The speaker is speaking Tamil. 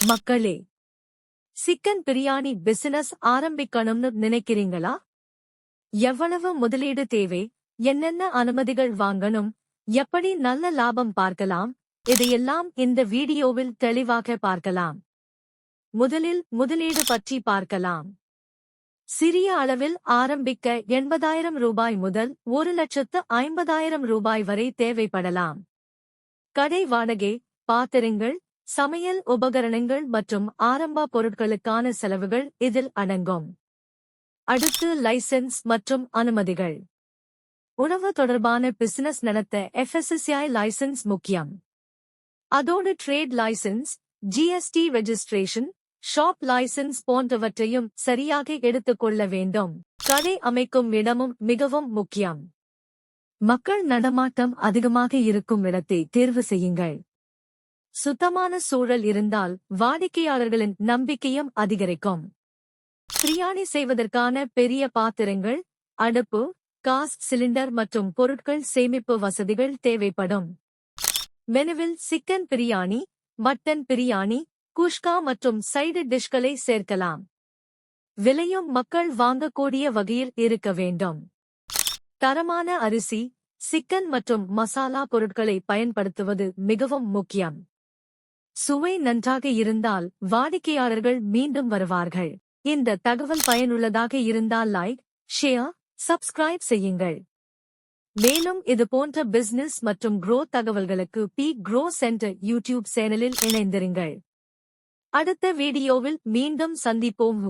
மக்களே, சிக்கன் பிரியாணி பிசினஸ் ஆரம்பிக்கணும்னு நினைக்கிறீங்களா? எவ்வளவு முதலீடு தேவை, என்னென்ன அனுமதிகள் வாங்கணும், எப்படி நல்ல லாபம் பார்க்கலாம், இதையெல்லாம் இந்த வீடியோவில் தெளிவாக பார்க்கலாம். முதலில் முதலீடு பற்றி பார்க்கலாம். சிறிய அளவில் ஆரம்பிக்க 80,000 ரூபாய் முதல் 1,50,000 ரூபாய் வரை தேவைப்படலாம். கடை வாடகை, பாத்திரங்கள், சமையல் உபகரணங்கள் மற்றும் ஆரம்ப பொருட்களுக்கான செலவுகள் இதில் அடங்கும். அடுத்து லைசென்ஸ் மற்றும் அனுமதிகள். உணவு தொடர்பான பிசினஸ் நடத்த FSSAI லைசென்ஸ் முக்கியம். அதோடு trade licence, GST registration, shop licence போன்றவற்றையும் சரியாக எடுத்துக்கொள்ள வேண்டும். கடை அமைக்கும் இடமும் மிகவும் முக்கியம். மக்கள் நடமாட்டம் அதிகமாக இருக்கும் இடத்தை தேர்வு செய்யுங்கள். சுத்தமான சூழல் இருந்தால் வாடிக்கையாளர்களின் நம்பிக்கையும் அதிகரிக்கும். பிரியாணி செய்வதற்கான பெரிய பாத்திரங்கள், அடுப்பு, காஸ் சிலிண்டர் மற்றும் பொருட்கள் சேமிப்பு வசதிகள் தேவைப்படும். மெனுவில் சிக்கன் பிரியாணி, மட்டன் பிரியாணி, குஷ்கா மற்றும் சைடு டிஷ்களை சேர்க்கலாம். விலையும் மக்கள் வாங்கக்கூடிய வகையில் இருக்க வேண்டும். தரமான அரிசி, சிக்கன் மற்றும் மசாலா பொருட்களை பயன்படுத்துவது மிகவும் முக்கியம். சுவை நன்றாக இருந்தால் வாடிக்கையாளர்கள் மீண்டும் வருவார்கள். இந்த தகவல் பயனுள்ளதாக இருந்தால் லைக், ஷேர், சப்ஸ்கிரைப் செய்யுங்கள். மேலும் இது போன்ற பிசினஸ் மற்றும் க்ரோ தகவல்களுக்கு க்ரோ சென்டர் யூடியூப் சேனலில் இணைந்திருங்கள். அடுத்த வீடியோவில் மீண்டும் சந்திப்போம்.